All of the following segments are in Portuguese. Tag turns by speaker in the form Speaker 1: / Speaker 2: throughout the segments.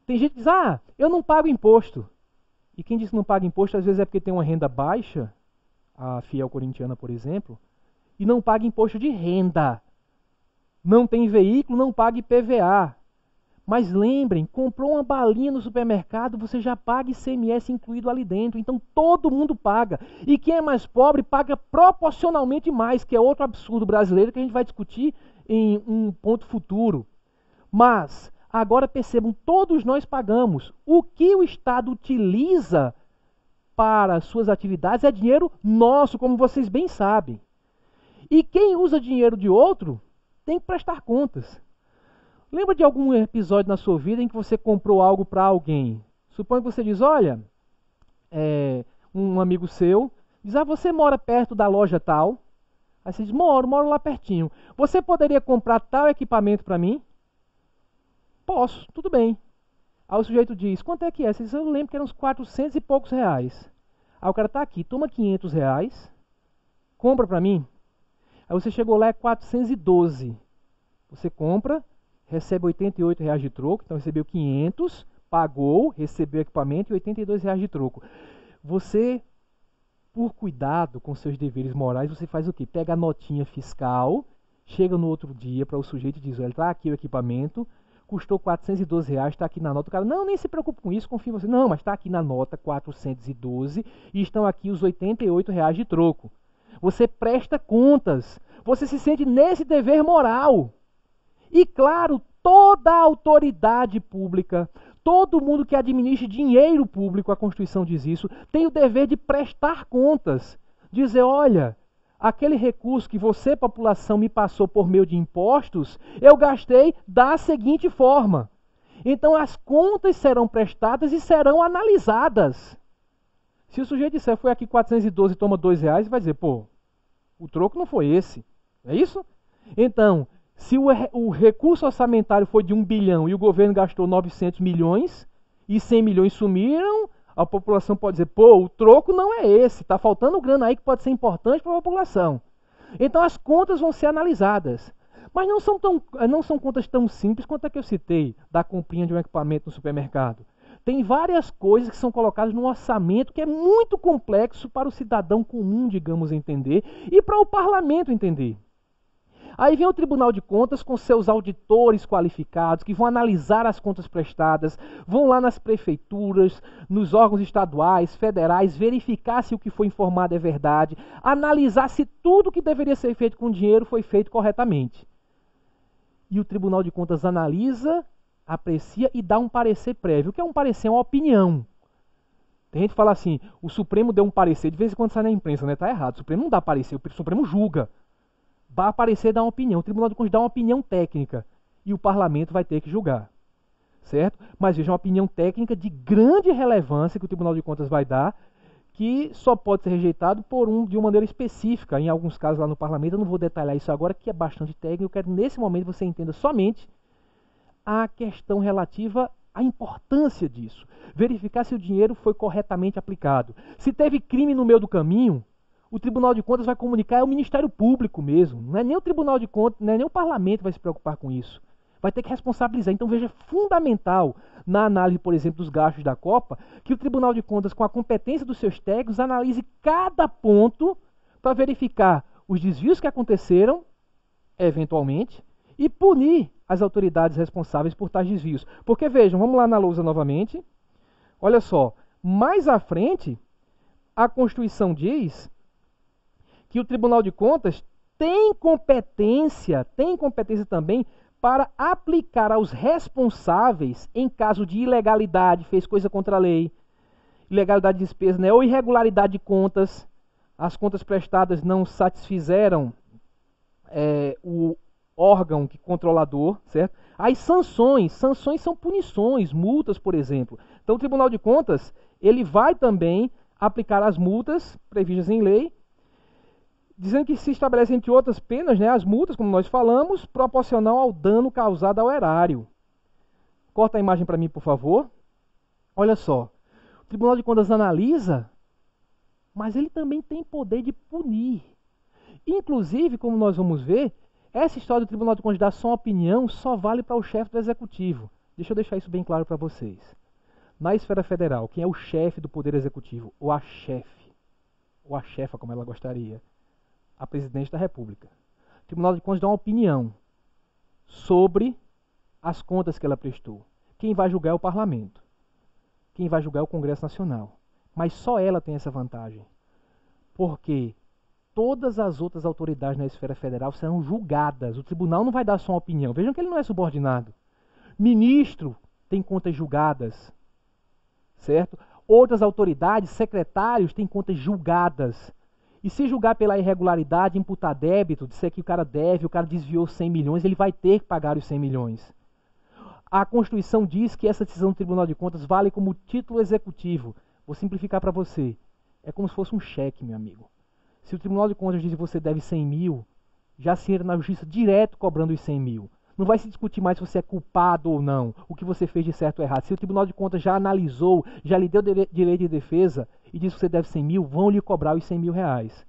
Speaker 1: Tem gente que diz, eu não pago imposto. E quem diz que não paga imposto, às vezes é porque tem uma renda baixa, a fiel corintiana, por exemplo, e não paga imposto de renda. Não tem veículo, não paga IPVA. Mas lembrem, comprou uma balinha no supermercado, você já paga ICMS incluído ali dentro. Então todo mundo paga. E quem é mais pobre paga proporcionalmente mais, que é outro absurdo brasileiro que a gente vai discutir em um ponto futuro. Mas, agora percebam, todos nós pagamos. O que o Estado utiliza para suas atividades é dinheiro nosso, como vocês bem sabem. E quem usa dinheiro de outro tem que prestar contas. Lembra de algum episódio na sua vida em que você comprou algo para alguém? Suponha que você diz, olha, um amigo seu diz, você mora perto da loja tal? Aí você diz, moro lá pertinho. Você poderia comprar tal equipamento para mim? Posso, tudo bem. Aí o sujeito diz, quanto é que é? Você diz, eu lembro que eram uns 400 e poucos reais. Aí o cara está aqui, toma 500 reais, compra para mim. Aí você chegou lá, é 412. Você compra, recebe 88 reais de troco, então recebeu 500, pagou, recebeu equipamento e 82 reais de troco. Você, por cuidado com seus deveres morais, você faz o quê? Pega a notinha fiscal, chega no outro dia para o sujeito e diz, olha, está aqui o equipamento, custou 412 reais, está aqui na nota. O cara, não, nem se preocupe com isso, confio em você. Não, mas está aqui na nota 412 e estão aqui os 88 reais de troco. Você presta contas, você se sente nesse dever moral. E claro, toda a autoridade pública, todo mundo que administra dinheiro público, a Constituição diz isso, tem o dever de prestar contas. Dizer, olha, aquele recurso que você, população, me passou por meio de impostos, eu gastei da seguinte forma. Então as contas serão prestadas e serão analisadas. Se o sujeito disser, foi aqui 412 e toma 2 reais, vai dizer, pô, o troco não foi esse. É isso? Então, se o recurso orçamentário foi de 1 bilhão e o governo gastou 900 milhões e 100 milhões sumiram, a população pode dizer, pô, o troco não é esse, está faltando grana aí que pode ser importante para a população. Então as contas vão ser analisadas. Mas não são contas tão simples quanto a que eu citei, da comprinha de um equipamento no supermercado. Tem várias coisas que são colocadas num orçamento que é muito complexo para o cidadão comum, digamos, entender, e para o parlamento entender. Aí vem o Tribunal de Contas com seus auditores qualificados, que vão analisar as contas prestadas, vão lá nas prefeituras, nos órgãos estaduais, federais, verificar se o que foi informado é verdade, analisar se tudo que deveria ser feito com dinheiro foi feito corretamente. E o Tribunal de Contas analisa, aprecia e dá um parecer prévio. O que é um parecer? É uma opinião. Tem gente que fala assim, o Supremo deu um parecer, de vez em quando sai na imprensa, né? Tá errado, o Supremo não dá parecer, o Supremo julga. Vai aparecer e dar uma opinião. O Tribunal de Contas dá uma opinião técnica e o parlamento vai ter que julgar. Certo? Mas veja, uma opinião técnica de grande relevância que o Tribunal de Contas vai dar, que só pode ser rejeitado de uma maneira específica. Em alguns casos lá no parlamento, eu não vou detalhar isso agora, que é bastante técnico. Eu quero nesse momento você entenda somente a questão relativa à importância disso. Verificar se o dinheiro foi corretamente aplicado. Se teve crime no meio do caminho, o Tribunal de Contas vai comunicar, é o Ministério Público mesmo. Não é nem o Tribunal de Contas, não é nem o Parlamento que vai se preocupar com isso. Vai ter que responsabilizar. Então veja, é fundamental na análise, por exemplo, dos gastos da Copa, que o Tribunal de Contas, com a competência dos seus técnicos, analise cada ponto para verificar os desvios que aconteceram, eventualmente, e punir as autoridades responsáveis por tais desvios. Porque vejam, vamos lá na lousa novamente. Olha só, mais à frente, a Constituição diz que o Tribunal de Contas tem competência também para aplicar aos responsáveis em caso de ilegalidade, fez coisa contra a lei, ilegalidade de despesa, né, ou irregularidade de contas, as contas prestadas não satisfizeram o órgão controlador, certo? As sanções são punições, multas, por exemplo. Então o Tribunal de Contas, ele vai também aplicar as multas previstas em lei, dizendo que se estabelece, entre outras penas, né, as multas, como nós falamos, proporcional ao dano causado ao erário. Corta a imagem para mim, por favor. Olha só, o Tribunal de Contas analisa, mas ele também tem poder de punir. Inclusive, como nós vamos ver, essa história do Tribunal de Contas dar só uma opinião só vale para o chefe do Executivo. Deixa eu deixar isso bem claro para vocês. Na esfera federal, quem é o chefe do Poder Executivo, ou a chefa, como ela gostaria, a presidente da República. O Tribunal de Contas dá uma opinião sobre as contas que ela prestou. Quem vai julgar é o Parlamento. Quem vai julgar é o Congresso Nacional. Mas só ela tem essa vantagem. Porque todas as outras autoridades na esfera federal serão julgadas. O tribunal não vai dar só uma opinião. Vejam que ele não é subordinado. Ministro tem contas julgadas. Certo? Outras autoridades, secretários, têm contas julgadas. E se julgar pela irregularidade, imputar débito, disser que o cara deve, o cara desviou 100 milhões, ele vai ter que pagar os 100 milhões. A Constituição diz que essa decisão do Tribunal de Contas vale como título executivo. Vou simplificar para você. É como se fosse um cheque, meu amigo. Se o Tribunal de Contas diz que você deve 100 mil, já se entra na justiça direto cobrando os 100 mil. Não vai se discutir mais se você é culpado ou não, o que você fez de certo ou errado. Se o Tribunal de Contas já analisou, já lhe deu direito de defesa e diz que você deve 100 mil, vão lhe cobrar os 100 mil reais.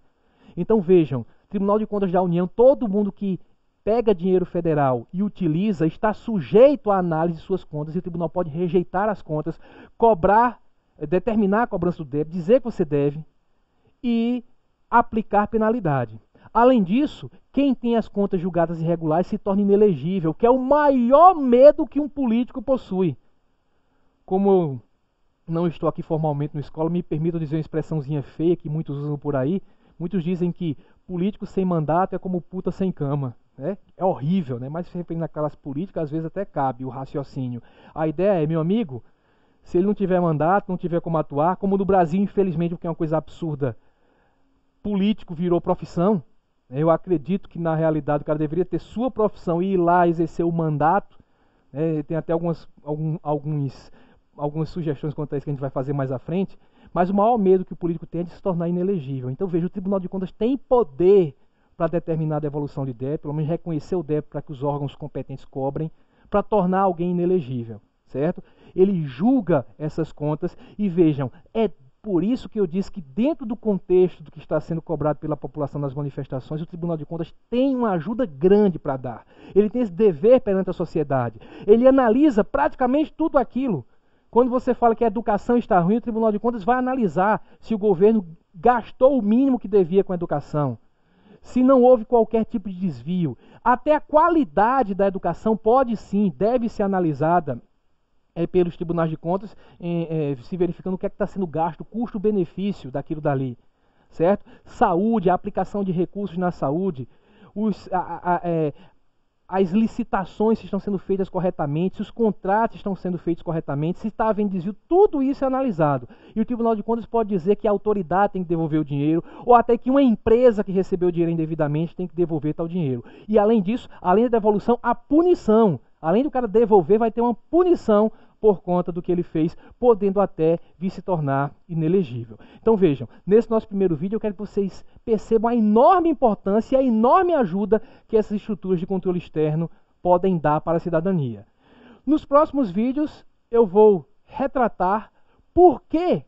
Speaker 1: Então vejam, Tribunal de Contas da União, todo mundo que pega dinheiro federal e utiliza está sujeito à análise de suas contas e o tribunal pode rejeitar as contas, cobrar, determinar a cobrança do débito, dizer que você deve e aplicar penalidade. Além disso, quem tem as contas julgadas irregulares se torna inelegível, que é o maior medo que um político possui. Como eu não estou aqui formalmente na escola, me permitam dizer uma expressãozinha feia que muitos usam por aí. Muitos dizem que político sem mandato é como puta sem cama. Né? É horrível, né? Mas se referindo àquelas políticas, às vezes até cabe o raciocínio. A ideia é, meu amigo, se ele não tiver mandato, não tiver como atuar, como no Brasil, infelizmente, porque é uma coisa absurda, político virou profissão. Eu acredito que, na realidade, o cara deveria ter sua profissão e ir lá exercer o mandato. Tem até algumas sugestões quanto a isso que a gente vai fazer mais à frente. Mas o maior medo que o político tem é de se tornar inelegível. Então, veja, o Tribunal de Contas tem poder para determinar a devolução de débito, pelo menos reconhecer o débito para que os órgãos competentes cobrem, para tornar alguém inelegível, certo? Ele julga essas contas e, vejam, é por isso que eu disse que dentro do contexto do que está sendo cobrado pela população nas manifestações, o Tribunal de Contas tem uma ajuda grande para dar. Ele tem esse dever perante a sociedade. Ele analisa praticamente tudo aquilo. Quando você fala que a educação está ruim, o Tribunal de Contas vai analisar se o governo gastou o mínimo que devia com a educação, se não houve qualquer tipo de desvio. Até a qualidade da educação pode sim, deve ser analisada pelos tribunais de contas, se verificando o que é que está sendo gasto, custo-benefício daquilo dali, certo? Saúde, a aplicação de recursos na saúde, as licitações se estão sendo feitas corretamente, se os contratos estão sendo feitos corretamente, se está havendo desvio, tudo isso é analisado. E o Tribunal de Contas pode dizer que a autoridade tem que devolver o dinheiro, ou até que uma empresa que recebeu o dinheiro indevidamente tem que devolver tal dinheiro. E além disso, além da devolução, a punição. Além do cara devolver, vai ter uma punição por conta do que ele fez, podendo até vir se tornar inelegível. Então vejam, nesse nosso primeiro vídeo eu quero que vocês percebam a enorme importância e a enorme ajuda que essas estruturas de controle externo podem dar para a cidadania. Nos próximos vídeos eu vou retratar por que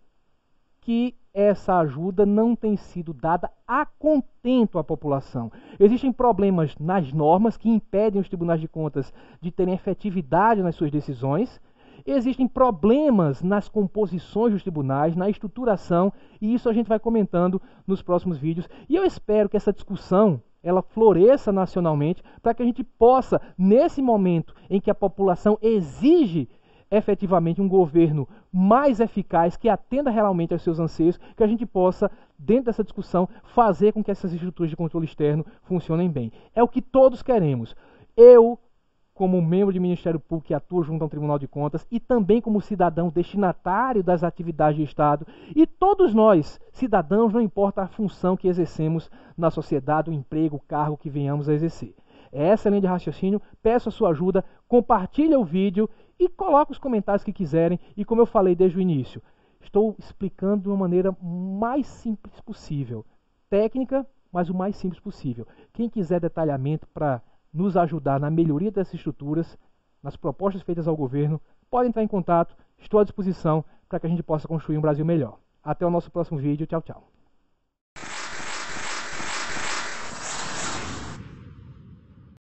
Speaker 1: essa ajuda não tem sido dada a contento à população. Existem problemas nas normas que impedem os tribunais de contas de terem efetividade nas suas decisões. Existem problemas nas composições dos tribunais, na estruturação, e isso a gente vai comentando nos próximos vídeos. E eu espero que essa discussão ela floresça nacionalmente para que a gente possa, nesse momento em que a população exige efetivamente um governo mais eficaz, que atenda realmente aos seus anseios, que a gente possa, dentro dessa discussão, fazer com que essas estruturas de controle externo funcionem bem. É o que todos queremos. Eu, como membro de Ministério Público que atua junto ao Tribunal de Contas e também como cidadão destinatário das atividades de Estado, e todos nós, cidadãos, não importa a função que exercemos na sociedade, o emprego, o cargo que venhamos a exercer. Essa é a linha de raciocínio, peço a sua ajuda, compartilhe o vídeo e coloque os comentários que quiserem. E como eu falei desde o início, estou explicando de uma maneira mais simples possível. Técnica, mas o mais simples possível. Quem quiser detalhamento para nos ajudar na melhoria dessas estruturas, nas propostas feitas ao governo, pode entrar em contato. Estou à disposição para que a gente possa construir um Brasil melhor. Até o nosso próximo vídeo. Tchau, tchau.